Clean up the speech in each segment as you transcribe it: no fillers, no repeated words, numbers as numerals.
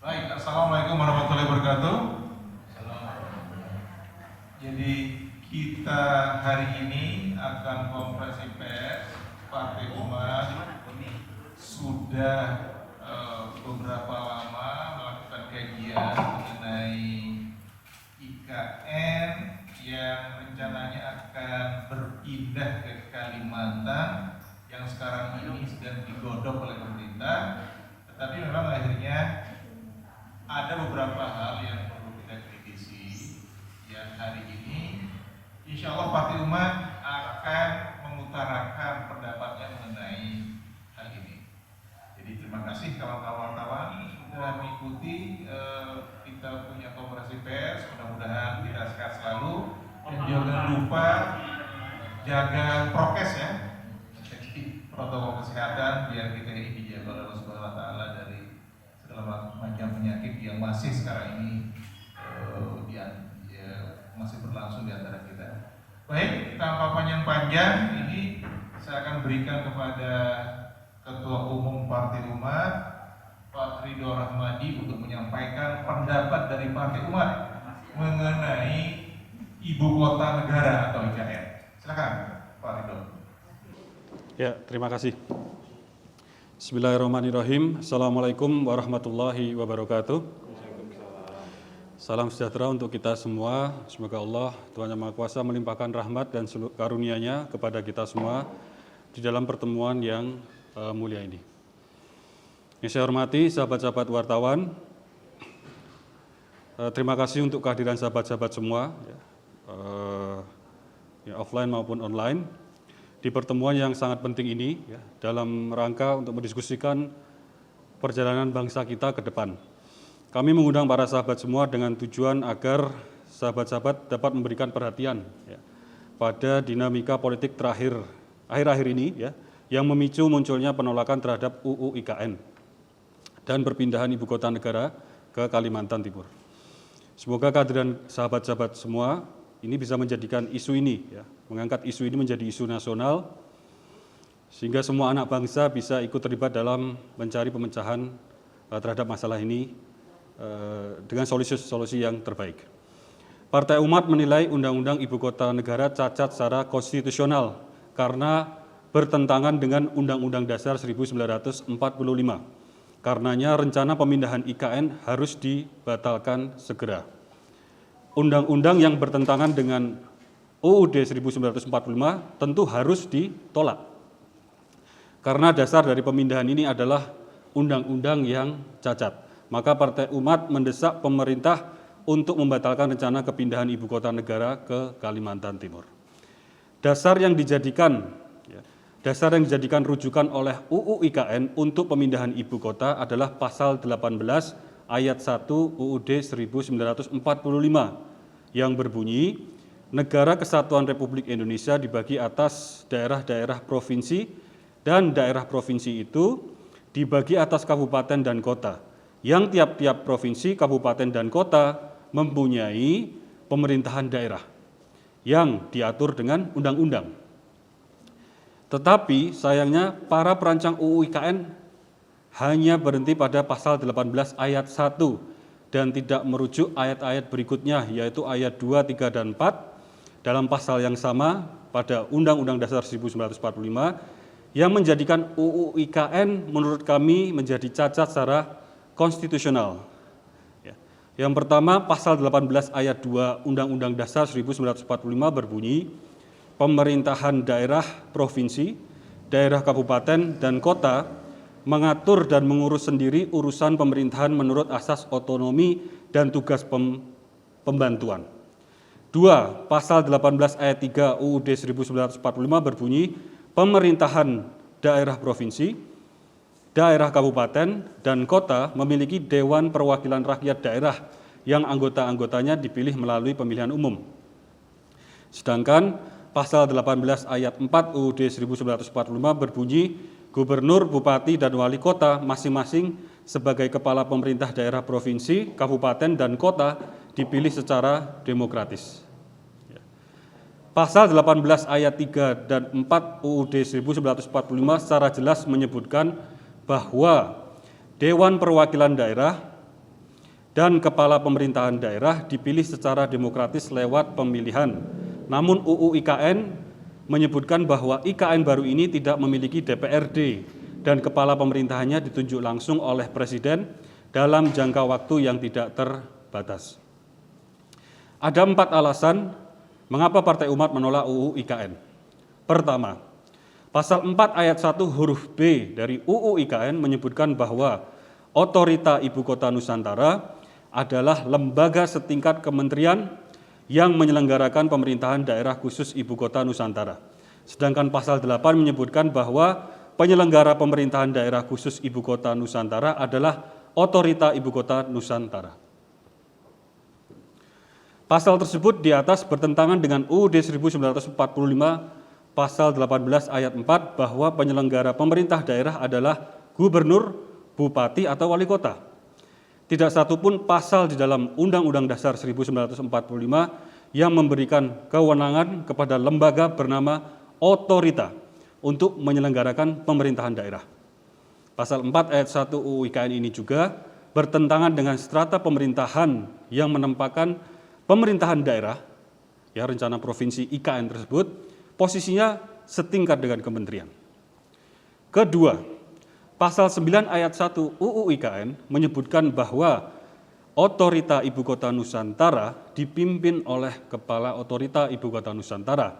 Baik, Assalamualaikum warahmatullahi wabarakatuh. Jadi kita hari ini akan konferensi pers Partai Umat sudah beberapa lama melakukan kajian mengenai IKN yang rencananya akan berpindah ke Kalimantan yang sekarang ini sedang digodok oleh pemerintah, tetapi memang akhirnya ada beberapa hal yang perlu kita kritisi. Yang hari ini insya Allah Partai Umat akan mengutarakan pendapatnya mengenai hal ini. Jadi terima kasih kawan-kawan sudah mengikuti kita punya konferensi pers. Mudah-mudahan kita sehat selalu dan jangan lupa jaga prokes ya, protokol kesehatan biar kita ini dijaga oleh Allah Subhanahu Wa Taala dari segala macam penyakit yang masih sekarang ini masih berlangsung di antara kita. Baik, tanpa panjang-panjang, ini saya akan berikan kepada Ketua Umum Partai Umat Pak Ridho Rahmadi untuk menyampaikan pendapat dari Partai Umat mengenai Ibu Kota Negara atau IKN. Silakan Pak Ridho. Ya, terima kasih. Bismillahirrahmanirrahim. Assalamualaikum warahmatullahi wabarakatuh. Salam sejahtera untuk kita semua. Semoga Allah Tuhan Yang Maha Kuasa melimpahkan rahmat dan karunia-Nya kepada kita semua di dalam pertemuan yang mulia ini. Yang saya hormati sahabat-sahabat wartawan, terima kasih untuk kehadiran sahabat-sahabat semua, ya, offline maupun online, di pertemuan yang sangat penting ini, ya, dalam rangka untuk mendiskusikan perjalanan bangsa kita ke depan. Kami mengundang para sahabat semua dengan tujuan agar sahabat-sahabat dapat memberikan perhatian, ya, pada dinamika politik akhir-akhir ini, ya, yang memicu munculnya penolakan terhadap UU IKN dan perpindahan ibu kota negara ke Kalimantan Timur. Semoga kehadiran sahabat-sahabat semua ini bisa menjadikan isu ini, ya, mengangkat isu ini menjadi isu nasional, sehingga semua anak bangsa bisa ikut terlibat dalam mencari pemecahan terhadap masalah ini dengan solusi-solusi yang terbaik. Partai Umat menilai Undang-Undang Ibu Kota Negara cacat secara konstitusional karena bertentangan dengan Undang-Undang Dasar 1945. Karenanya rencana pemindahan IKN harus dibatalkan segera. Undang-undang yang bertentangan dengan UUD 1945 tentu harus ditolak. Karena dasar dari pemindahan ini adalah undang-undang yang cacat. Maka Partai Umat mendesak pemerintah untuk membatalkan rencana kepindahan ibu kota negara ke Kalimantan Timur. Dasar yang dijadikan rujukan oleh UU IKN untuk pemindahan ibu kota adalah pasal 18 ayat 1 UUD 1945 yang berbunyi, Negara Kesatuan Republik Indonesia dibagi atas daerah-daerah provinsi dan daerah provinsi itu dibagi atas kabupaten dan kota, yang tiap-tiap provinsi, kabupaten, dan kota mempunyai pemerintahan daerah yang diatur dengan undang-undang. Tetapi sayangnya para perancang UU IKN hanya berhenti pada pasal 18 ayat 1 dan tidak merujuk ayat-ayat berikutnya, yaitu ayat 2, 3, dan 4 dalam pasal yang sama pada Undang-Undang Dasar 1945 yang menjadikan UU IKN menurut kami menjadi cacat secara konstitusional. Yang pertama, pasal 18 ayat 2 Undang-Undang Dasar 1945 berbunyi, pemerintahan daerah provinsi, daerah kabupaten, dan kota mengatur dan mengurus sendiri urusan pemerintahan menurut asas otonomi dan tugas pembantuan. 2. Pasal 18 ayat 3 UUD 1945 berbunyi, pemerintahan daerah provinsi, daerah kabupaten, dan kota memiliki Dewan Perwakilan Rakyat Daerah yang anggota-anggotanya dipilih melalui pemilihan umum. Sedangkan pasal 18 ayat 4 UUD 1945 berbunyi, gubernur, bupati, dan wali kota masing-masing sebagai kepala pemerintah daerah provinsi, kabupaten, dan kota dipilih secara demokratis. Pasal 18 ayat 3 dan 4 UUD 1945 secara jelas menyebutkan bahwa Dewan Perwakilan Daerah dan kepala pemerintahan daerah dipilih secara demokratis lewat pemilihan. Namun UU IKN menyebutkan bahwa IKN baru ini tidak memiliki DPRD dan kepala pemerintahannya ditunjuk langsung oleh Presiden dalam jangka waktu yang tidak terbatas. Ada 4 alasan mengapa Partai Umat menolak UU IKN. Pertama, Pasal 4 ayat 1 huruf B dari UU IKN menyebutkan bahwa Otorita Ibu Kota Nusantara adalah lembaga setingkat kementerian yang menyelenggarakan pemerintahan daerah khusus Ibu Kota Nusantara. Sedangkan pasal 8 menyebutkan bahwa penyelenggara pemerintahan daerah khusus Ibu Kota Nusantara adalah Otorita Ibu Kota Nusantara. Pasal tersebut di atas bertentangan dengan UUD 1945 pasal 18 ayat 4 bahwa penyelenggara pemerintah daerah adalah gubernur, bupati atau wali kota. Tidak satupun pasal di dalam Undang-Undang Dasar 1945 yang memberikan kewenangan kepada lembaga bernama otorita untuk menyelenggarakan pemerintahan daerah. Pasal 4 ayat 1 UU IKN ini juga bertentangan dengan strata pemerintahan yang menempatkan pemerintahan daerah, ya rencana provinsi IKN tersebut, posisinya setingkat dengan kementerian. Kedua, Pasal 9 ayat 1 UU IKN menyebutkan bahwa Otorita Ibu Kota Nusantara dipimpin oleh Kepala Otorita Ibu Kota Nusantara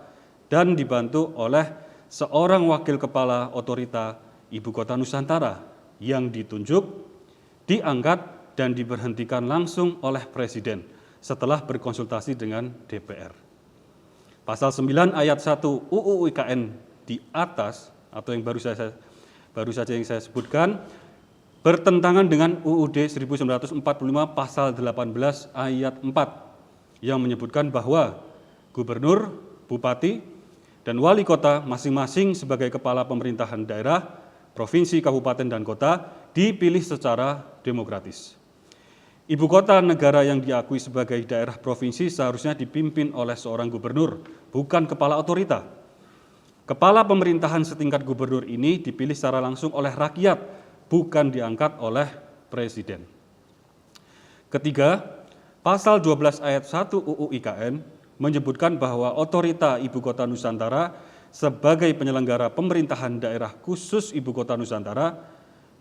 dan dibantu oleh seorang wakil Kepala Otorita Ibu Kota Nusantara yang ditunjuk, diangkat, dan diberhentikan langsung oleh Presiden setelah berkonsultasi dengan DPR. Pasal 9 ayat 1 UU IKN di atas atau yang baru saja yang saya sebutkan bertentangan dengan UUD 1945 pasal 18 ayat 4 yang menyebutkan bahwa gubernur, bupati, dan wali kota masing-masing sebagai kepala pemerintahan daerah, provinsi, kabupaten, dan kota dipilih secara demokratis. Ibu kota negara yang diakui sebagai daerah provinsi seharusnya dipimpin oleh seorang gubernur, bukan kepala otorita. Kepala pemerintahan setingkat gubernur ini dipilih secara langsung oleh rakyat, bukan diangkat oleh Presiden. Ketiga, pasal 12 ayat 1 UU IKN menyebutkan bahwa Otorita Ibu Kota Nusantara sebagai penyelenggara pemerintahan daerah khusus Ibu Kota Nusantara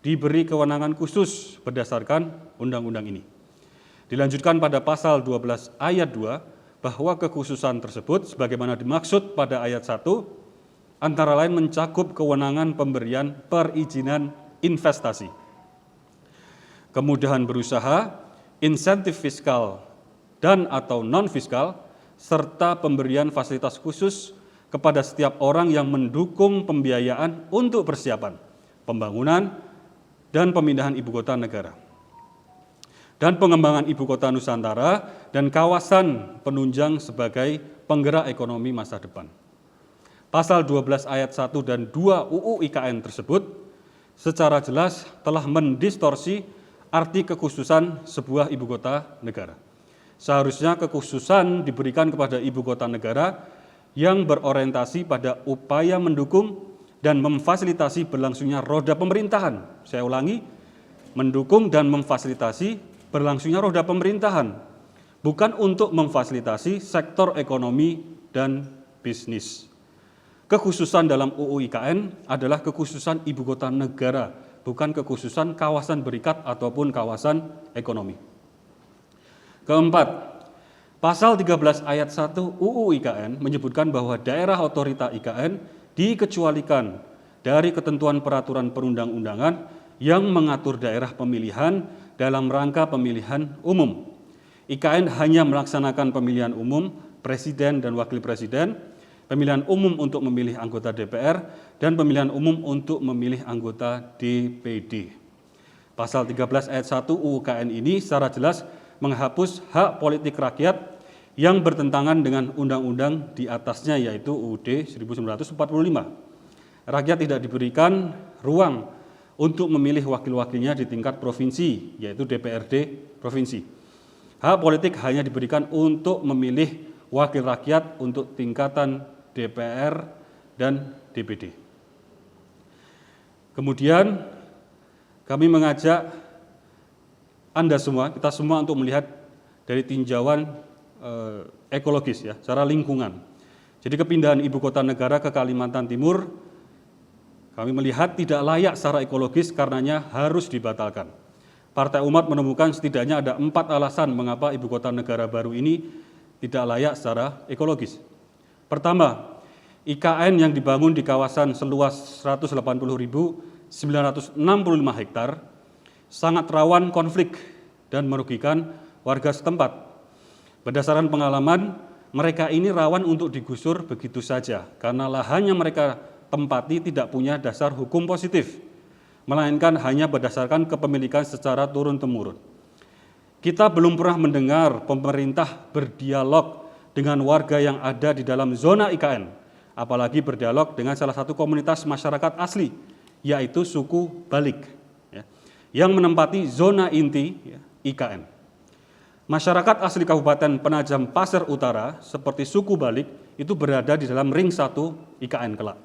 diberi kewenangan khusus berdasarkan undang-undang ini. Dilanjutkan pada pasal 12 ayat 2 bahwa kekhususan tersebut sebagaimana dimaksud pada ayat 1 antara lain mencakup kewenangan pemberian perizinan investasi, kemudahan berusaha, insentif fiskal dan atau non-fiskal, serta pemberian fasilitas khusus kepada setiap orang yang mendukung pembiayaan untuk persiapan, pembangunan, dan pemindahan ibu kota negara, dan pengembangan ibu kota Nusantara dan kawasan penunjang sebagai penggerak ekonomi masa depan. Pasal 12 ayat 1 dan 2 UU IKN tersebut secara jelas telah mendistorsi arti kekhususan sebuah ibu kota negara. Seharusnya kekhususan diberikan kepada ibu kota negara yang berorientasi pada upaya mendukung dan memfasilitasi berlangsungnya roda pemerintahan. Saya ulangi, mendukung dan memfasilitasi berlangsungnya roda pemerintahan, bukan untuk memfasilitasi sektor ekonomi dan bisnis. Kekhususan dalam UU IKN adalah kekhususan ibu kota negara, bukan kekhususan kawasan berikat ataupun kawasan ekonomi. Keempat, pasal 13 ayat 1 UU IKN menyebutkan bahwa daerah otorita IKN dikecualikan dari ketentuan peraturan perundang-undangan yang mengatur daerah pemilihan dalam rangka pemilihan umum. IKN hanya melaksanakan pemilihan umum presiden dan wakil presiden, pemilihan umum untuk memilih anggota DPR, dan pemilihan umum untuk memilih anggota DPD. Pasal 13 ayat 1 UU IKN ini secara jelas menghapus hak politik rakyat yang bertentangan dengan undang-undang di atasnya yaitu UUD 1945. Rakyat tidak diberikan ruang untuk memilih wakil-wakilnya di tingkat provinsi yaitu DPRD provinsi. Hak politik hanya diberikan untuk memilih wakil rakyat untuk tingkatan DPR dan DPD. Kemudian kami mengajak Anda semua, kita semua untuk melihat dari tinjauan ekologis ya, secara lingkungan. Jadi kepindahan ibu kota negara ke Kalimantan Timur kami melihat tidak layak secara ekologis, karenanya harus dibatalkan. Partai Umat menemukan setidaknya ada 4 alasan mengapa ibu kota negara baru ini tidak layak secara ekologis. Pertama, IKN yang dibangun di kawasan seluas 180.965 hektar sangat rawan konflik dan merugikan warga setempat. Berdasarkan pengalaman, mereka ini rawan untuk digusur begitu saja karena lahannya mereka tempati tidak punya dasar hukum positif, melainkan hanya berdasarkan kepemilikan secara turun-temurun. Kita belum pernah mendengar pemerintah berdialog dengan warga yang ada di dalam zona IKN, apalagi berdialog dengan salah satu komunitas masyarakat asli, yaitu suku Balik, yang menempati zona inti IKN. Masyarakat asli Kabupaten Penajam Pasir Utara seperti suku Balik itu berada di dalam ring 1 IKN Kelak.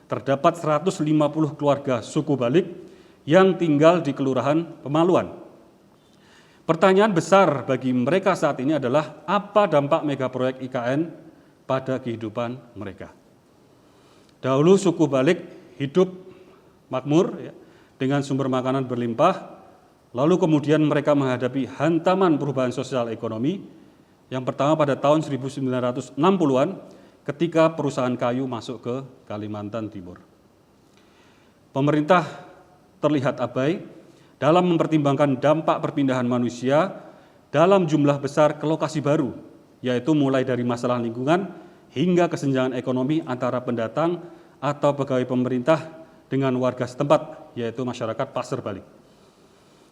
Terdapat 150 keluarga suku Balik yang tinggal di Kelurahan Pemaluan. Pertanyaan besar bagi mereka saat ini adalah apa dampak megaproyek IKN pada kehidupan mereka. Dahulu suku Balik hidup makmur dengan sumber makanan berlimpah. Lalu kemudian mereka menghadapi hantaman perubahan sosial ekonomi. Yang pertama pada tahun 1960-an ketika perusahaan kayu masuk ke Kalimantan Timur. Pemerintah terlihat abai dalam mempertimbangkan dampak perpindahan manusia dalam jumlah besar ke lokasi baru, yaitu mulai dari masalah lingkungan hingga kesenjangan ekonomi antara pendatang atau pegawai pemerintah dengan warga setempat, yaitu masyarakat Pasir Balik.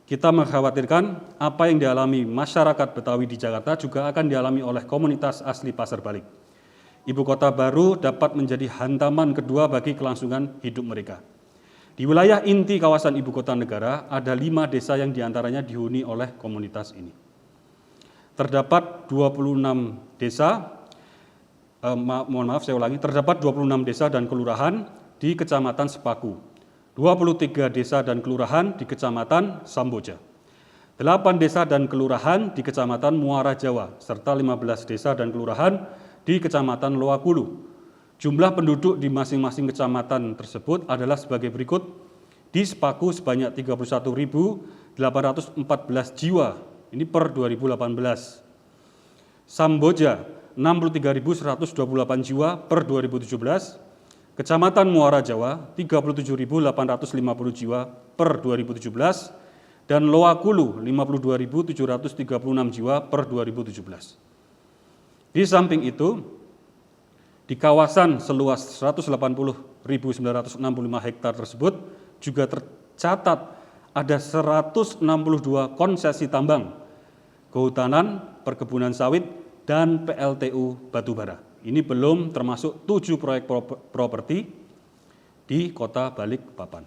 Kita mengkhawatirkan apa yang dialami masyarakat Betawi di Jakarta juga akan dialami oleh komunitas asli Pasir Balik. Ibu kota baru dapat menjadi hantaman kedua bagi kelangsungan hidup mereka. Di wilayah inti kawasan ibu kota negara ada 5 desa yang diantaranya dihuni oleh komunitas ini. Terdapat 26 desa, terdapat 26 desa dan kelurahan di Kecamatan Sepaku, 23 desa dan kelurahan di Kecamatan Samboja, 8 desa dan kelurahan di Kecamatan Muara Jawa, serta 15 desa dan kelurahan di Kecamatan Loakulu. Jumlah penduduk di masing-masing kecamatan tersebut adalah sebagai berikut. Di Sepaku sebanyak 31.814 jiwa, ini per 2018. Samboja 63.128 jiwa per 2017. Kecamatan Muara Jawa 37.850 jiwa per 2017 dan Loakulu 52.736 jiwa per 2017. Di samping itu, di kawasan seluas 180.965 hektar tersebut juga tercatat ada 162 konsesi tambang, kehutanan, perkebunan sawit, dan PLTU batubara. Ini belum termasuk 7 proyek properti di Kota Balikpapan.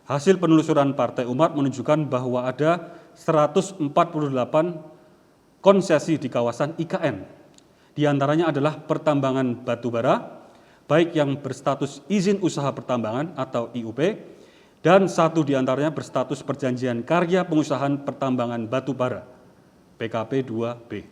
Hasil penelusuran Partai Umat menunjukkan bahwa ada 148 konsesi di kawasan IKN. Di antaranya adalah pertambangan batubara, baik yang berstatus izin usaha pertambangan atau IUP, dan 1 di antaranya berstatus perjanjian karya pengusahaan pertambangan batubara, PKP 2B.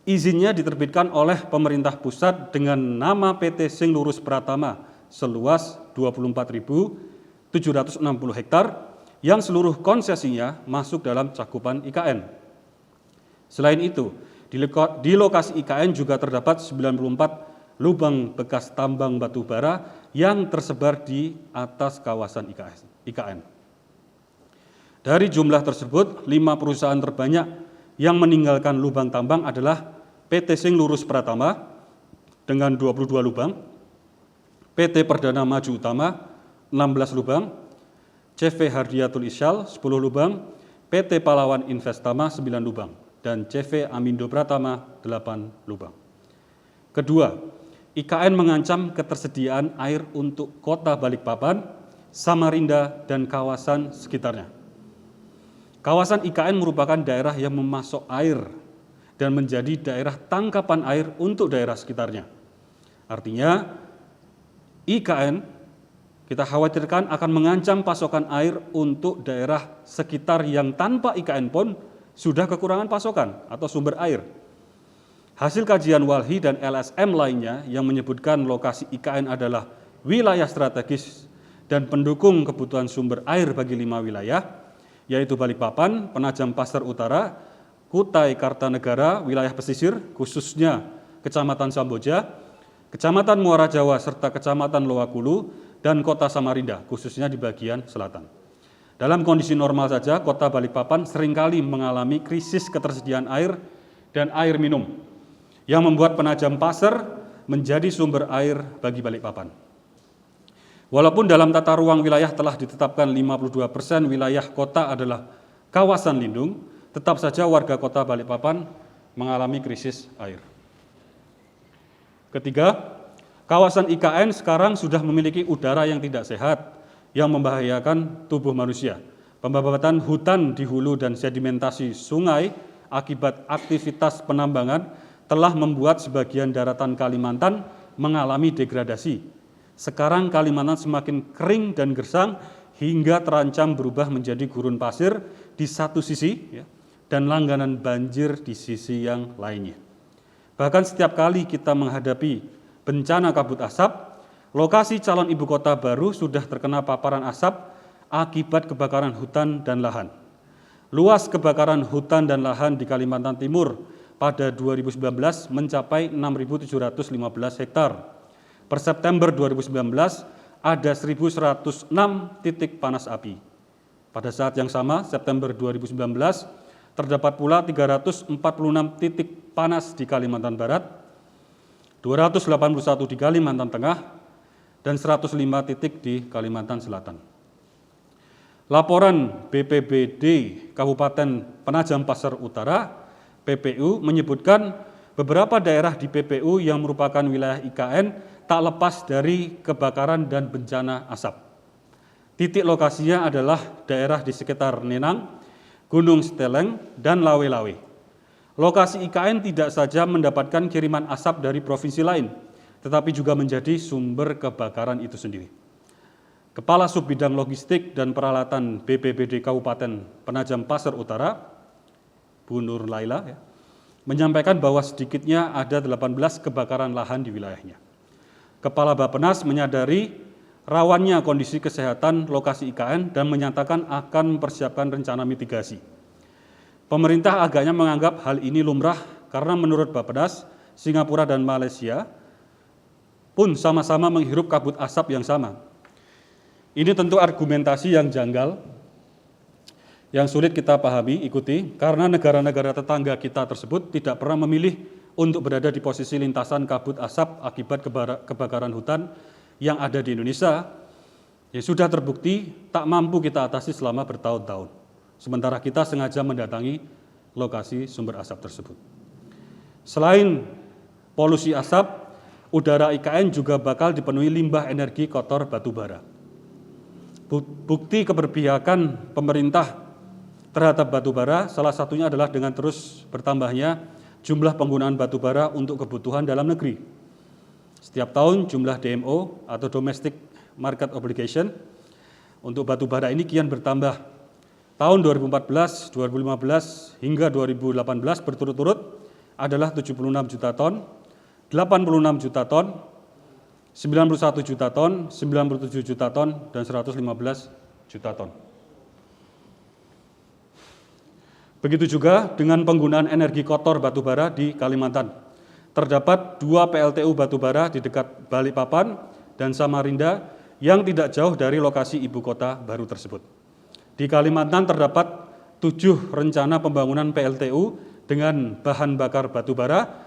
Izinnya diterbitkan oleh pemerintah pusat dengan nama PT Sing Lurus Pratama seluas 24.760 hektar yang seluruh konsesinya masuk dalam cakupan IKN. Selain itu, di lokasi IKN juga terdapat 94 lubang bekas tambang batu bara yang tersebar di atas kawasan IKN. Dari jumlah tersebut, 5 perusahaan terbanyak yang meninggalkan lubang tambang adalah PT Sing Lurus Pratama dengan 22 lubang, PT Perdana Maju Utama 16 lubang, CV Hardiatul Isyal 10 lubang, PT Pahlawan Investama 9 lubang, dan CV Amindo Pratama 8 lubang. Kedua, IKN mengancam ketersediaan air untuk Kota Balikpapan, Samarinda, dan kawasan sekitarnya. Kawasan IKN merupakan daerah yang memasok air dan menjadi daerah tangkapan air untuk daerah sekitarnya. Artinya, IKN kita khawatirkan akan mengancam pasokan air untuk daerah sekitar yang tanpa IKN pun sudah kekurangan pasokan atau sumber air. Hasil kajian Walhi dan LSM lainnya yang menyebutkan lokasi IKN adalah wilayah strategis dan pendukung kebutuhan sumber air bagi 5 wilayah, yaitu Balikpapan, Penajam Pasir Utara, Kutai Kartanegara, wilayah pesisir, khususnya Kecamatan Samboja, Kecamatan Muara Jawa, serta Kecamatan Loakulu, dan Kota Samarinda, khususnya di bagian selatan. Dalam kondisi normal saja, Kota Balikpapan seringkali mengalami krisis ketersediaan air dan air minum, yang membuat Penajam Pasir menjadi sumber air bagi Balikpapan. Walaupun dalam tata ruang wilayah telah ditetapkan 52% wilayah kota adalah kawasan lindung, tetap saja warga Kota Balikpapan mengalami krisis air. Ketiga, kawasan IKN sekarang sudah memiliki udara yang tidak sehat, yang membahayakan tubuh manusia. Pembabatan hutan di hulu dan sedimentasi sungai akibat aktivitas penambangan telah membuat sebagian daratan Kalimantan mengalami degradasi. Sekarang Kalimantan semakin kering dan gersang hingga terancam berubah menjadi gurun pasir di satu sisi dan langganan banjir di sisi yang lainnya. Bahkan setiap kali kita menghadapi bencana kabut asap, lokasi calon ibu kota baru sudah terkena paparan asap akibat kebakaran hutan dan lahan. Luas kebakaran hutan dan lahan di Kalimantan Timur pada 2019 mencapai 6.715 hektar. Per September 2019 ada 1.106 titik panas api. Pada saat yang sama, September 2019, terdapat pula 346 titik panas di Kalimantan Barat, 281 di Kalimantan Tengah, dan 105 titik di Kalimantan Selatan. Laporan BPBD Kabupaten Penajam Pasir Utara, PPU, menyebutkan beberapa daerah di PPU yang merupakan wilayah IKN tak lepas dari kebakaran dan bencana asap. Titik lokasinya adalah daerah di sekitar Nenang, Gunung Steleng, dan Lawe-Lawe. Lokasi IKN tidak saja mendapatkan kiriman asap dari provinsi lain, tetapi juga menjadi sumber kebakaran itu sendiri. Kepala Subbidang Logistik dan Peralatan BPBD Kabupaten Penajam Pasir Utara, Bu Nur Laila, menyampaikan bahwa sedikitnya ada 18 kebakaran lahan di wilayahnya. Kepala Bappenas menyadari rawannya kondisi kesehatan lokasi IKN dan menyatakan akan mempersiapkan rencana mitigasi. Pemerintah agaknya menganggap hal ini lumrah karena menurut Bappenas, Singapura dan Malaysia pun sama-sama menghirup kabut asap yang sama. Ini tentu argumentasi yang janggal, yang sulit kita pahami, ikuti, karena negara-negara tetangga kita tersebut tidak pernah memilih untuk berada di posisi lintasan kabut asap akibat kebakaran hutan yang ada di Indonesia, yang sudah terbukti tak mampu kita atasi selama bertahun-tahun. Sementara kita sengaja mendatangi lokasi sumber asap tersebut. Selain polusi asap, udara IKN juga bakal dipenuhi limbah energi kotor batubara. Bukti keberpihakan pemerintah terhadap batubara salah satunya adalah dengan terus bertambahnya jumlah penggunaan batubara untuk kebutuhan dalam negeri. Setiap tahun jumlah DMO atau Domestic Market Obligation untuk batubara ini kian bertambah. Tahun 2014, 2015 hingga 2018 berturut-turut adalah 76 juta ton, 86 juta ton, 91 juta ton, 97 juta ton, dan 115 juta ton. Begitu juga dengan penggunaan energi kotor batubara di Kalimantan. Terdapat 2 PLTU batubara di dekat Balikpapan dan Samarinda yang tidak jauh dari lokasi ibu kota baru tersebut. Di Kalimantan terdapat 7 rencana pembangunan PLTU dengan bahan bakar batubara,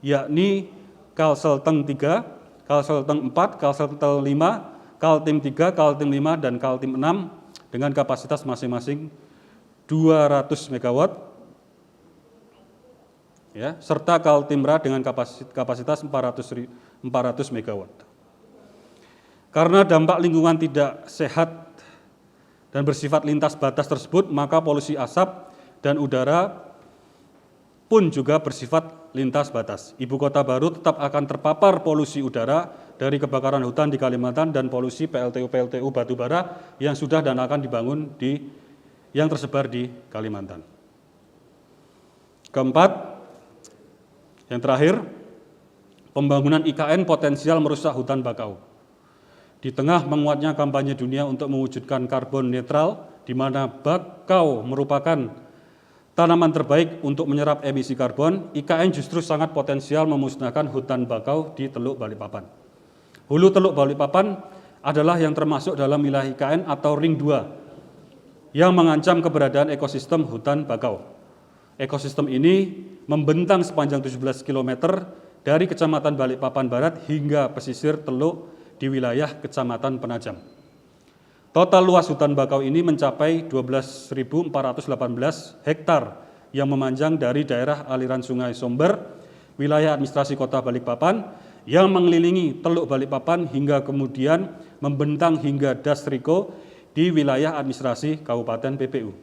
yakni Kalselteng 3, Kalselteng 4, Kalselteng 5, Kaltim 3, Kaltim 5, dan Kaltim 6 dengan kapasitas masing-masing 200 MW, serta Kaltimra dengan kapasitas 400 MW. Karena dampak lingkungan tidak sehat dan bersifat lintas batas tersebut, maka polusi asap dan udara pun juga bersifat lintas batas. Ibu kota baru tetap akan terpapar polusi udara dari kebakaran hutan di Kalimantan dan polusi PLTU batubara yang sudah dan akan dibangun yang tersebar di Kalimantan. Keempat, yang terakhir, pembangunan IKN potensial merusak hutan bakau. Di tengah menguatnya kampanye dunia untuk mewujudkan karbon netral, di mana bakau merupakan tanaman terbaik untuk menyerap emisi karbon, IKN justru sangat potensial memusnahkan hutan bakau di Teluk Balikpapan. Hulu Teluk Balikpapan adalah yang termasuk dalam wilayah IKN atau Ring 2 yang mengancam keberadaan ekosistem hutan bakau. Ekosistem ini membentang sepanjang 17 km dari Kecamatan Balikpapan Barat hingga pesisir Teluk di wilayah Kecamatan Penajam. Total luas hutan bakau ini mencapai 12.418 hektar yang memanjang dari daerah aliran Sungai Somber, wilayah administrasi Kota Balikpapan, yang mengelilingi Teluk Balikpapan hingga kemudian membentang hingga Das Riko di wilayah administrasi Kabupaten PPU.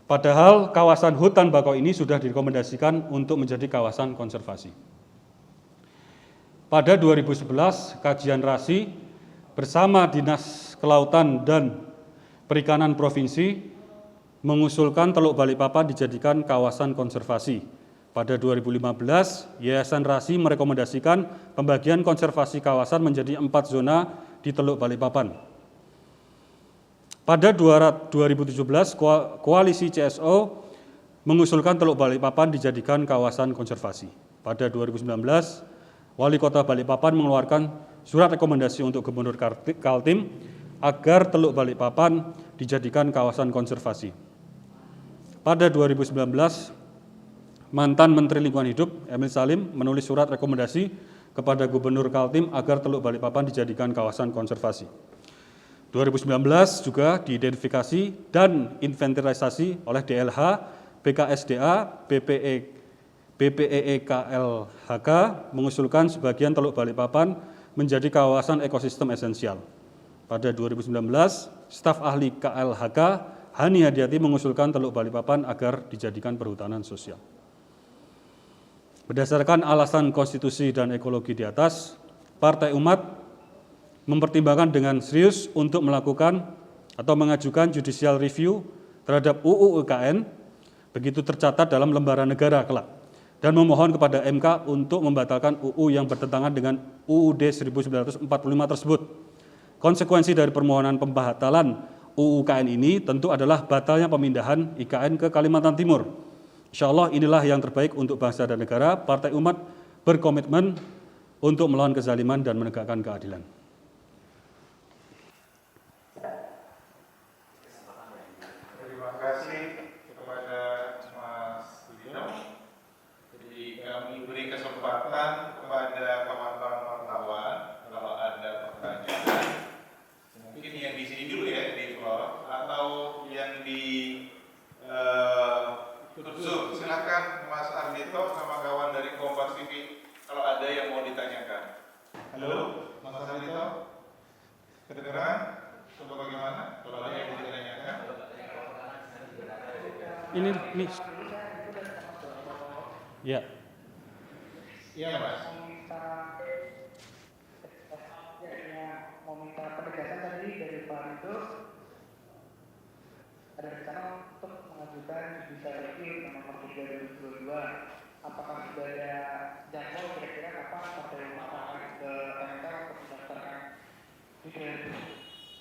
Padahal kawasan hutan bakau ini sudah direkomendasikan untuk menjadi kawasan konservasi. Pada 2011, kajian RASI bersama Dinas Kelautan dan Perikanan Provinsi mengusulkan Teluk Balikpapan dijadikan kawasan konservasi. Pada 2015, Yayasan RASI merekomendasikan pembagian konservasi kawasan menjadi 4 zona di Teluk Balikpapan. Pada 2017, Koalisi CSO mengusulkan Teluk Balikpapan dijadikan kawasan konservasi. Pada 2019, Wali Kota Balikpapan mengeluarkan surat rekomendasi untuk Gubernur Kaltim agar Teluk Balikpapan dijadikan kawasan konservasi. Pada 2019, mantan Menteri Lingkungan Hidup Emil Salim menulis surat rekomendasi kepada Gubernur Kaltim agar Teluk Balikpapan dijadikan kawasan konservasi. 2019 juga diidentifikasi dan inventarisasi oleh DLH, BKSDA, BPEE-KLHK mengusulkan sebagian Teluk Balikpapan menjadi kawasan ekosistem esensial. Pada 2019, staf ahli KLHK Hani Hadiati mengusulkan Teluk Balikpapan agar dijadikan perhutanan sosial. Berdasarkan alasan konstitusi dan ekologi di atas, Partai Umat mempertimbangkan dengan serius untuk melakukan atau mengajukan judicial review terhadap UU IKN, begitu tercatat dalam lembaran negara kelak, dan memohon kepada MK untuk membatalkan UU yang bertentangan dengan UUD 1945 tersebut. Konsekuensi dari permohonan pembatalan UU IKN ini tentu adalah batalnya pemindahan IKN ke Kalimantan Timur. Insya Allah inilah yang terbaik untuk bangsa dan negara. Partai Umat berkomitmen untuk melawan kezaliman dan menegakkan keadilan. Terima kasih kepada Mas Dino. Jadi kami beri kesempatan kepada kawan-kawan wartawan kalau ada pertanyaan. Mungkin yang di sini dulu ya, di floor, atau yang di Zoom. Silakan Mas Ardito sama kawan dari Kompas TV kalau ada yang mau ditanyakan. Halo, Mas Ardito, kedengeran? Coba bagaimana? Kalau ada yang mau ditanyakan. Ini. Ya. Iya, Mas. Mau minta penegasan tadi dari Pak Rito, ada rencana untuk mengajukan judicial review nomor 2022. Apakah sudah ada jadwal kira-kira kapan Partai Umat akan ke MK untuk mendaftarkan judicial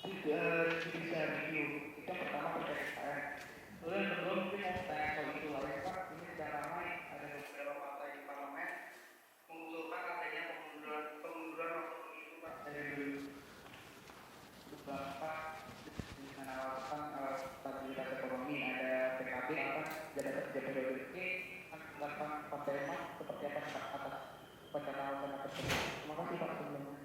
review? Itu yang pertama terkait IKN. Lalu yang kedua mungkin mau tanya soal itu lagi Pak, ini sudah ramai ada beberapa partai di parlemen mengusulkan adanya pengunduran waktu pemilu Pak dari Bapak dengan alasan stabilitas ekonomi. Ada PKB atas jabatan tentang Partai Umat seperti apa atas wacana tersebut. Terima kasih Pak sebelumnya.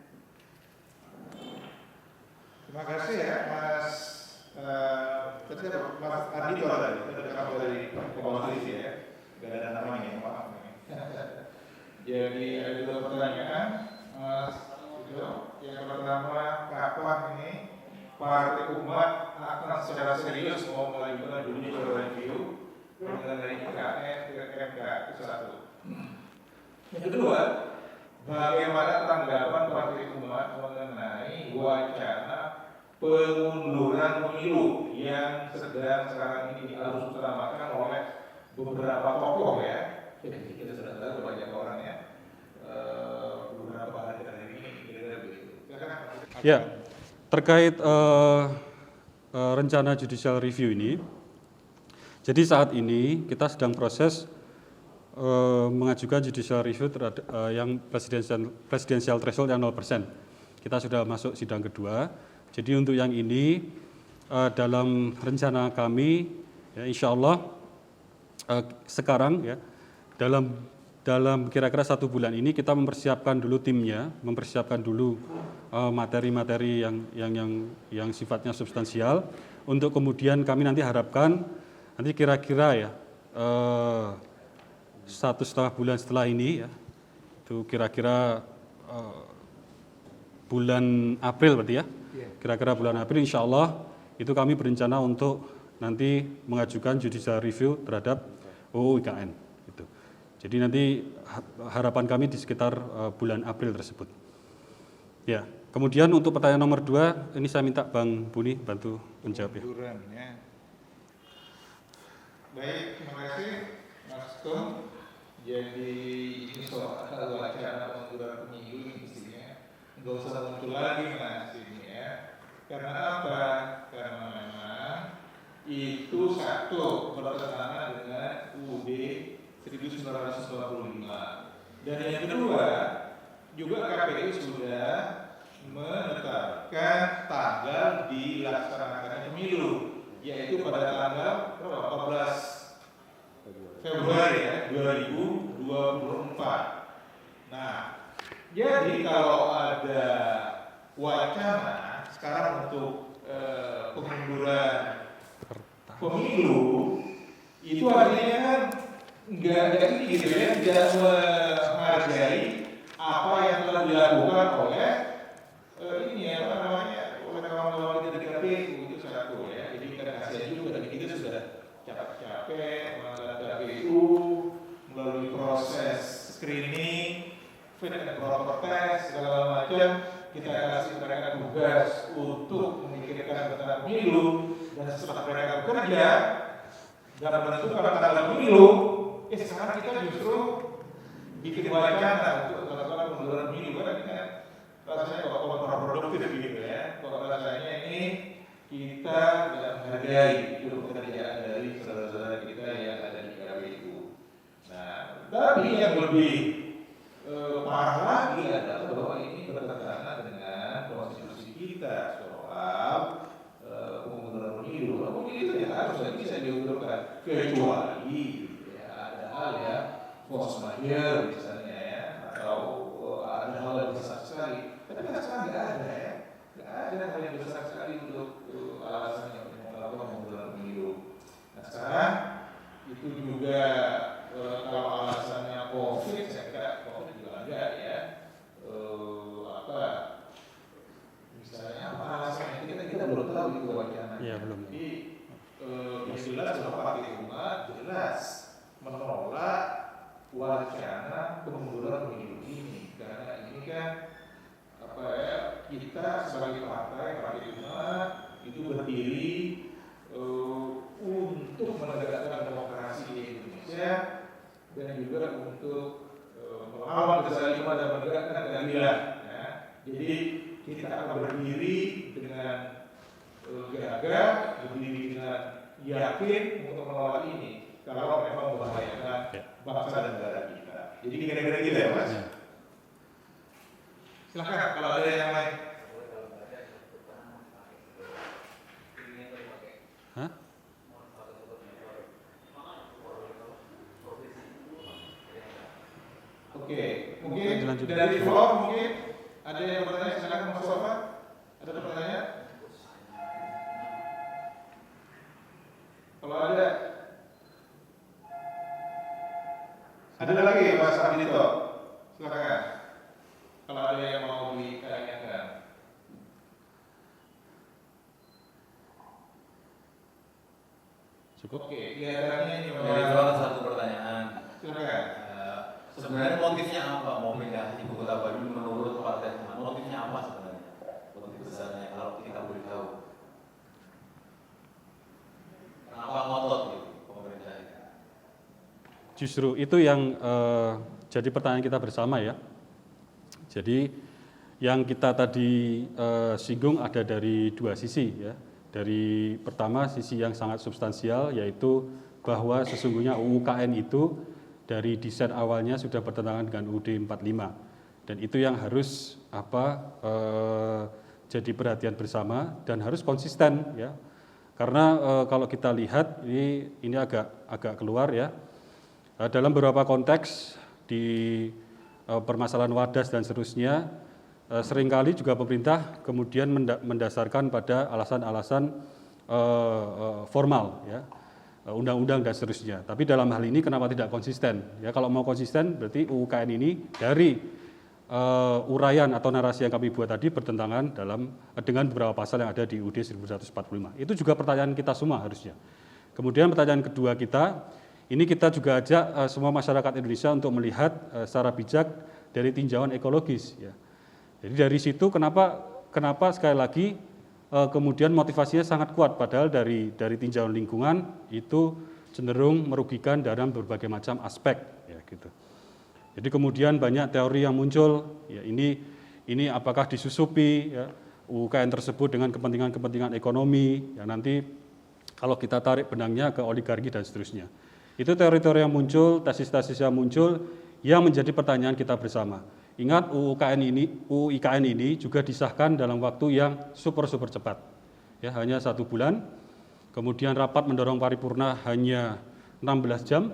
Terima kasih ya Mas Mas Ardito tadi, kamu dari Kompas TV ya. Gak ada namanya, maaf. Jadi ada dua pertanyaan, Mas Ardito. Yang pertama, kapan ini Partai Umat akan secara serius mau mengajukan judicial review mengenai Itu satu. Yang kedua, bagaimana tanggapan Partai Umat mengenai wacana pengunduran pemilu yang sedang sekarang ini diarus utamakan oleh beberapa tokoh ya. Jadi kita sudah tahu banyak orang ya. Beberapa hari ini kira-kira begitu. Ya, terkait rencana judicial review ini, jadi saat ini kita sedang proses mengajukan judicial review terhadap yang presidensial threshold yang 0%. Kita sudah masuk sidang kedua. Jadi untuk yang ini dalam rencana kami, ya, insya Allah sekarang ya dalam kira-kira 1 bulan ini kita mempersiapkan dulu timnya, mempersiapkan dulu materi-materi yang sifatnya substansial, untuk kemudian kami nanti harapkan nanti kira-kira ya 1,5 bulan setelah ini ya, itu kira-kira bulan April berarti ya, kira-kira bulan April insya Allah itu kami berencana untuk nanti mengajukan judicial review terhadap UU IKN. Gitu. Jadi nanti harapan kami di sekitar bulan April tersebut. Ya, kemudian untuk pertanyaan nomor 2, ini saya minta Bang Buni bantu menjawab ya. Baik, terima kasih Mas Tom. Jadi ini soal wacana pengunduran pemilu ini mestinya nggak usah muncul lagi Mas ini ya. Karena apa? Karena memang itu satu bertentangan dengan UUD 1945. Dan yang kedua, juga KPU sudah menetapkan tanggal dilaksanakan pemilu, yaitu pada tanggal 14 Februari ya, 2024. Nah, jadi kalau ada wacana sekarang untuk pengunduran pemilu, itu artinya kan nggak ini gitu ya, tidak menghargai apa yang telah dilakukan oleh ini ya, apa namanya, oleh kawan-kawan kita di KPU. Itu satu ya. Jadi kita kasihan juga, dan kita sudah capek-capek melanggar KPU melalui proses screening, fit and proper test segala macam. Kita kasih mereka tugas untuk memikirkan tentang pemilu, dan setelah mereka bekerja dan menentukan tanggal pemilu, sekarang kita justru bikin wacana untuk melakukan pengunduran pemilu. Kan ini kan rasanya kok kontraproduktif gitu ya. Kok rasanya ini kita tidak menghargai itu pekerjaan dari saudara-saudara kita yang ada di KPU. Nah, tapi yang lebih parah lagi adalah bahwa ini bertentangan dengan konstitusi kita soal pengunduran pemilu. Mungkin itu ya harus bisa diundurkan, kecuali ya ada hal ya force majeure misalnya ya, atau ada hal yang besar sekali. Tapi kan sekarang nggak ada ya, nggak ada hal yang besar sekali untuk alasannya untuk melakukan pengunduran pemilu. Nah sekarang itu juga kalau alasannya COVID, saya kira COVID juga ada ya. Misalnya apa alasannya kita belum tahu itu wacananya. Iya, belum. Jadi yang jelas bahwa Partai Umat jelas menolak wacana pengunduran pemilu ini, karena ini kan apa ya, kita sebagai partai Umat itu berdiri untuk menegakkan demokrasi di Indonesia, dan juga untuk melawan kezaliman dan menegakkan keadilan ya. Jadi kita akan berdiri dengan gagah, berdiri dengan yakin untuk melawan ini kalau memang membahayakan bangsa dan negara kita. Jadi kira-kira gitu ya Mas. Silakan kalau ada yang lain. Hah? Oke, mungkin dari floor mungkin ada yang bertanya, silakan Mas Sofa. Ada pertanyaan? Kalau ada lagi Mas Ardhito, silakan. Kalau ada yang mau ditanyakan. Cukup? Oke, kelihatannya ini Dari salah satu pertanyaan Silakan. Sebenarnya motifnya apa mau pindah ibu kota baru menurut Partai Teman? Motifnya apa sebenarnya? Motif besarnya kalau kita boleh tahu. Kenapa ngotot gitu pemerintah itu? Justru itu yang jadi pertanyaan kita bersama ya. Jadi yang kita tadi singgung ada dari dua sisi ya. Dari pertama sisi yang sangat substansial yaitu bahwa sesungguhnya UU KN itu dari desain awalnya sudah bertentangan dengan UUD 45 dan itu yang harus jadi perhatian bersama dan harus konsisten ya. Karena kalau kita lihat ini agak keluar ya. Dalam beberapa konteks di permasalahan wadas dan seterusnya, seringkali juga pemerintah kemudian mendasarkan pada alasan-alasan formal, ya, undang-undang dan seterusnya. Tapi dalam hal ini kenapa tidak konsisten? Ya, kalau mau konsisten berarti UU KN ini dari uraian atau narasi yang kami buat tadi bertentangan dengan beberapa pasal yang ada di UUD 1145. Itu juga pertanyaan kita semua harusnya. Kemudian pertanyaan kedua kita, ini kita juga ajak semua masyarakat Indonesia untuk melihat secara bijak dari tinjauan ekologis. Ya. Jadi dari situ kenapa sekali lagi kemudian motivasinya sangat kuat, padahal dari tinjauan lingkungan itu cenderung merugikan dalam berbagai macam aspek. Ya, gitu. Jadi kemudian banyak teori yang muncul, ya ini apakah disusupi ya, UKN tersebut dengan kepentingan ekonomi, ya nanti kalau kita tarik benangnya ke oligarki dan seterusnya. Itu teori-teori yang muncul, tesis-tesis yang muncul, yang menjadi pertanyaan kita bersama. Ingat UU IKN ini juga disahkan dalam waktu yang super cepat, ya hanya 1 bulan. Kemudian rapat mendorong paripurna hanya 16 jam,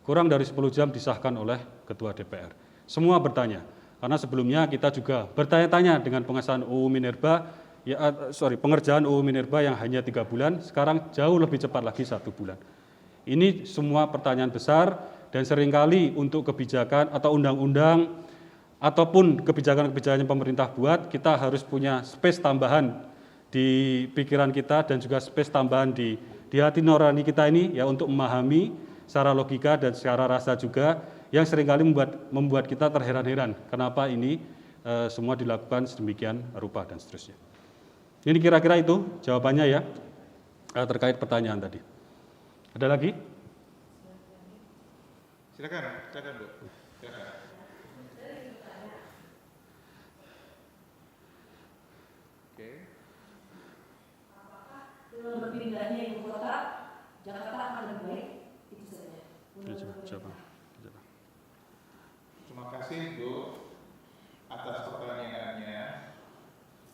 kurang dari 10 jam disahkan oleh Ketua DPR. Semua bertanya, karena sebelumnya kita juga bertanya-tanya dengan pengesahan UU Minerba, pengerjaan UU Minerba yang hanya 3 bulan, sekarang jauh lebih cepat lagi 1 bulan. Ini semua pertanyaan besar dan seringkali untuk kebijakan atau undang-undang ataupun kebijakan-kebijakan yang pemerintah buat, kita harus punya space tambahan di pikiran kita dan juga space tambahan di hati nurani kita ini ya untuk memahami secara logika dan secara rasa juga yang seringkali membuat kita terheran-heran kenapa ini semua dilakukan sedemikian rupa dan seterusnya. Ini kira-kira itu jawabannya ya terkait pertanyaan tadi. Ada lagi? Silakan Bu. Silakan. Oke. Dengan berpindahnya ibu kota, Jakarta akan lebih baik, itu saja. Coba. Terima kasih Bu atas pertanyaannya.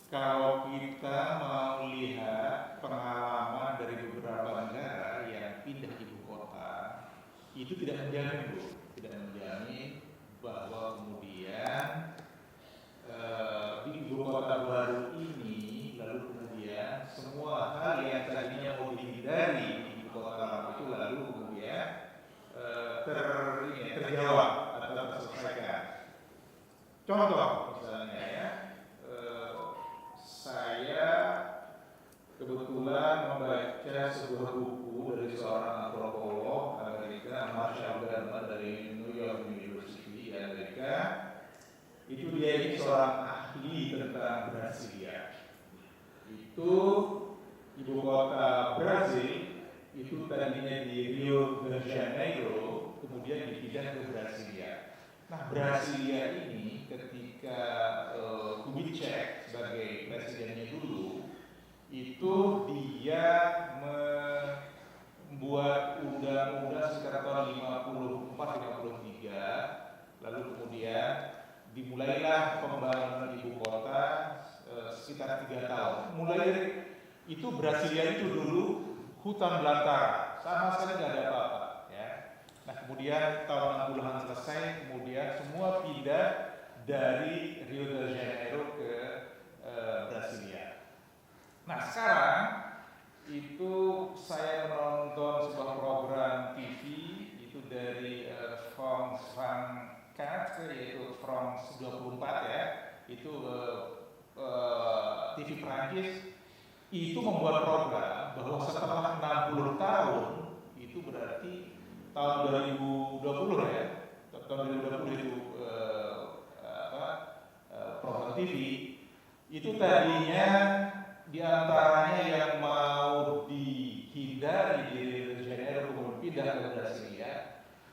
Kalau kita mau lihat pengalaman dari beberapa negara yang pindah ibu kota, itu tidak menjamin Bu, tidak menjamin bahwa kemudian di ibu kota baru ini lalu kemudian semua hal yang tadinya mau dihindari di ibu kota lama itu lalu kemudian terjawab atau terselesaikan. Contoh misalnya ya, saya kebetulan membaca sebuah buku dari seorang antropolog Amerika, Marshall Gardner dari New York University di Amerika. Itu dia ini seorang ahli tentang Brasilia. Itu ibu kota Brazil itu tadinya di Rio de Janeiro, kemudian dipindah ke Brasilia. Nah, Brasilia ini ketika Kubitschek sebagai presidennya dulu, itu dia membuat undang-undang sekitar tahun 54-53, lalu kemudian dimulailah pembangunan ibu kota sekitar 3 tahun. Mulai dari itu Brasilia itu dulu hutan belantara, sama sekali tidak ada apa-apa. Ya. Nah kemudian tahun 60-an selesai, kemudian semua pindah dari Rio de Janeiro ke Brasilia. Nah sekarang itu saya menonton sebuah program TV itu dari France 24, yaitu France 24 ya, itu TV Prancis. Itu membuat program bahwa setelah 60 tahun itu berarti tahun 2020 ya, tahun 2020 itu program TV itu tadinya diantaranya yang mau dihindari di Rio de Janeiro kemudian pindah ke Brasilia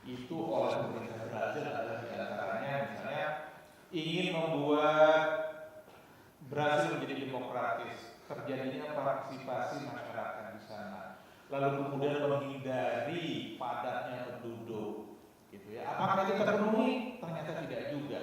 itu oleh pemerintah Brazil adalah diantaranya misalnya ingin membuat Brazil menjadi demokratis, terjadinya partisipasi masyarakat di sana, lalu kemudian menghindari padatnya penduduk, gitu ya. Apakah itu terpenuhi? Ternyata tidak juga.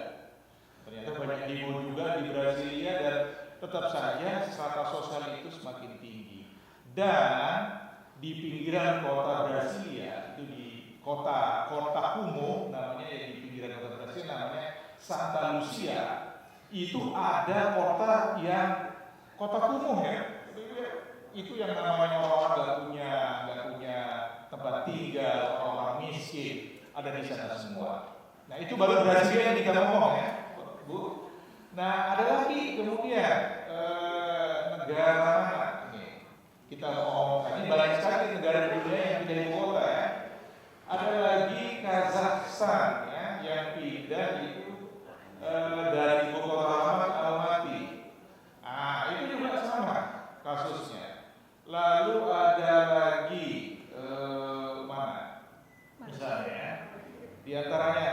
Ternyata banyak demo juga di Brasilia dan tetap saja strata sosial itu semakin tinggi. Dan di pinggiran kota Brasilia itu di kota kumuh namanya yang di pinggiran kota Brasilia namanya Santa Lucia itu ada kota kumuh ya. Itu yang namanya orang-orang nggak punya tempat tinggal, orang-orang miskin ada di sana semua. Nah itu baru Brasilia yang kita ngomong ya, Bu. Nah ada lagi kemudian negara mana ini kita ngomong ini banyak sekali negara di dunia yang pindah ibu kota ya. Ada lagi Kazakhstan ya yang pindah itu dari ibu kota lama ke Almaty. Ah itu juga sama kasusnya. Lalu ada lagi mana? Misalnya di antaranya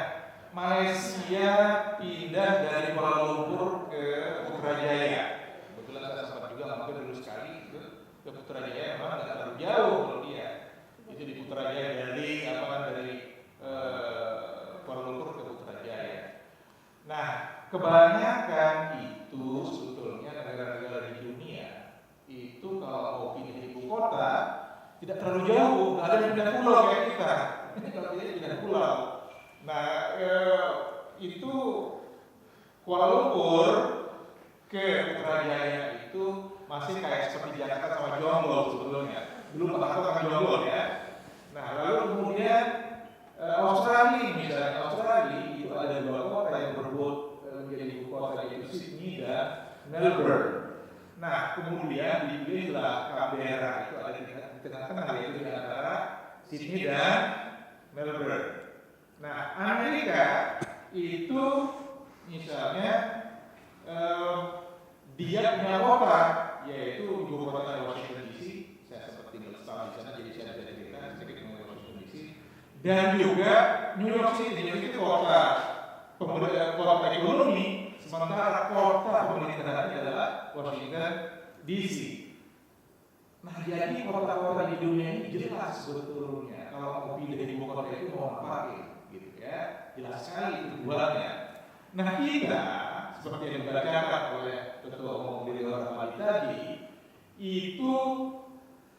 Malaysia pindah dari Kuala Lumpur ke Putrajaya. Kebetulan saya sempat juga mampir dulu sekali ke Putrajaya, memang nggak terlalu jauh kalau dia. Itu di Putrajaya dari Kuala Lumpur ke Putrajaya. Nah, kebanyakan itu sebetulnya negara-negara di dunia itu kalau mau pindah ibu kota tidak terlalu jauh, nggak ada yang pindah pulau kayak kita. Ini kalau kita pindah pulau. Nah, itu Kuala Lumpur ke Putrajaya itu masih kayak seperti Jakarta sama Jonggol sebetulnya. Belum Jakarta sama Jonggol ya. Nah, lalu kemudian Australia misalnya, Australia itu ada dua kota yang berebut menjadi ibu kota yaitu Sydney dan Melbourne. Nah, kemudian dipilihlah Canberra itu ada di tengah-tengah yaitu di antara Sydney dan Melbourne. Nah, Amerika itu misalnya dia punya kota yaitu ibu kota Washington DC. Saya sempat tinggal setahun di sana jadi saya bisa cerita sedikit mengenai Washington DC. Dan juga New York City, New York City kota ekonomi, sementara kota pemerintahannya adalah Washington DC. Nah, jadi kota-kota di dunia ini jelas sebetulnya kalau mau pindah ibu kota itu mau ngapain, gitu ya, jelas sekali tujuannya. Nah, kita seperti yang dibacakan oleh Ketua Umum Ridwan Kamil tadi, itu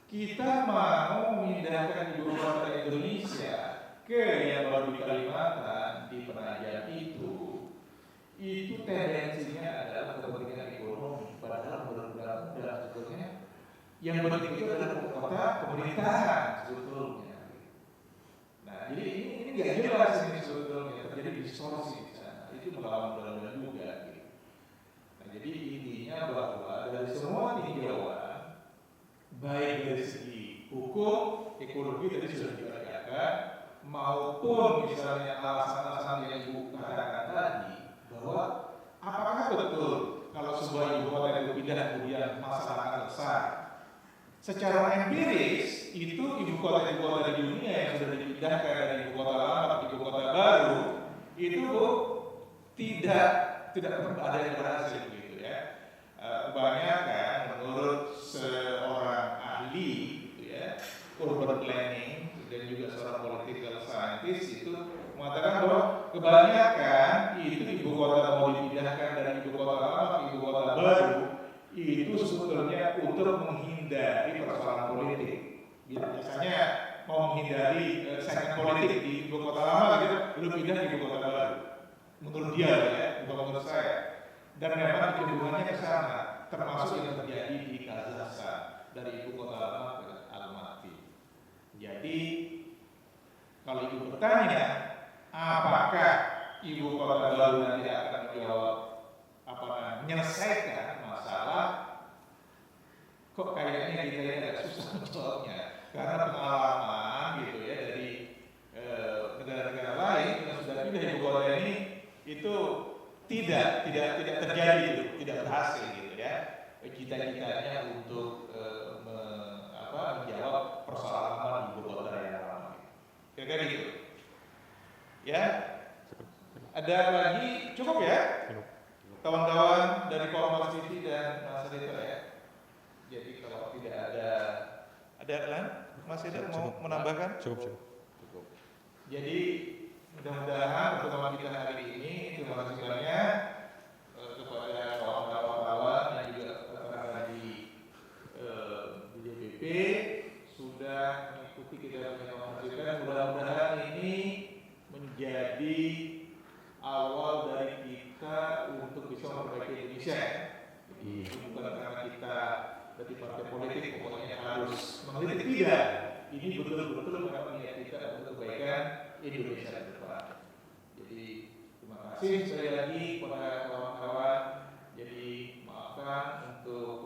kita mau memindahkan ibu kota Indonesia ke yang baru di Kalimantan di Penajam itu tendensinya adalah kepentingan ekonomi, padahal benar-benar sebetulnya yang penting itu adalah kota pemerintahan sebetulnya. Nah, jadi ini nggak jelas ini sebetulnya terjadi distorsi di sana. Itu melawan undang-undang juga. Gitu. Nah, jadi intinya bahwa dari semua tinjauan, baik dari segi hukum, ekologi tadi sudah dibacakan, maupun misalnya alasan-alasan yang Ibu katakan tadi, bahwa apakah betul kalau sebuah ibu kota itu pindah kemudian masalah akan selesai? Secara empiris itu ibu kota di dunia yang sudah dipindahkan dari ibu kota lama ke ibu kota baru itu tidak ada yang berhasil gitu ya. Kebanyakan menurut seorang ahli gitu ya, urban planning dan juga seorang political scientist itu mengatakan bahwa kebanyakan itu ibu kota mau dipindahkan dari ibu kota lama ke ibu kota baru itu sebetulnya untuk menghindari persoalan politik. Biasanya mau menghindari segmen politik di ibu kota lama gitu, belum pindah ke ibu kota baru. Menurut dia ya, bukan menurut saya. Dan memang kecenderungannya ke sana, termasuk yang terjadi di Kazakhstan dari ibu kota lama ke Almaty. Jadi kalau ibu bertanya, apakah ibu kota baru nanti akan menjawab menyelesaikan masalah, kok kayaknya kita ini agak susah menjawabnya karena pengalaman gitu ya dari pindah ibu kota ini itu tidak terjadi, itu tidak berhasil gitu ya. Cita-citanya untuk menjawab persoalan ibu kota yang lama. Kira-kira gitu. Ya. Ada lagi cukup ya? Kawan-kawan dari Kompas TV dan Mas Rito ya. Jadi kalau tidak ada lain, Mas Rito mau menambahkan? Cukup. Jadi mudah-mudahan pertemuan kita hari ini, terima kasih banyak kepada kawan-kawan dan juga rekan-rekan di DPP sudah mengikuti kita punya konferensi. Mudah-mudahan ini menjadi awal dari kita untuk bisa memperbaiki Indonesia. Jadi bukan karena kita dari partai politik pokoknya harus mengkritik, tidak. Ini betul-betul karena niat kita untuk kebaikan Indonesia ke depan. Jadi terima kasih sekali lagi kepada kawan-kawan. Jadi maafkan untuk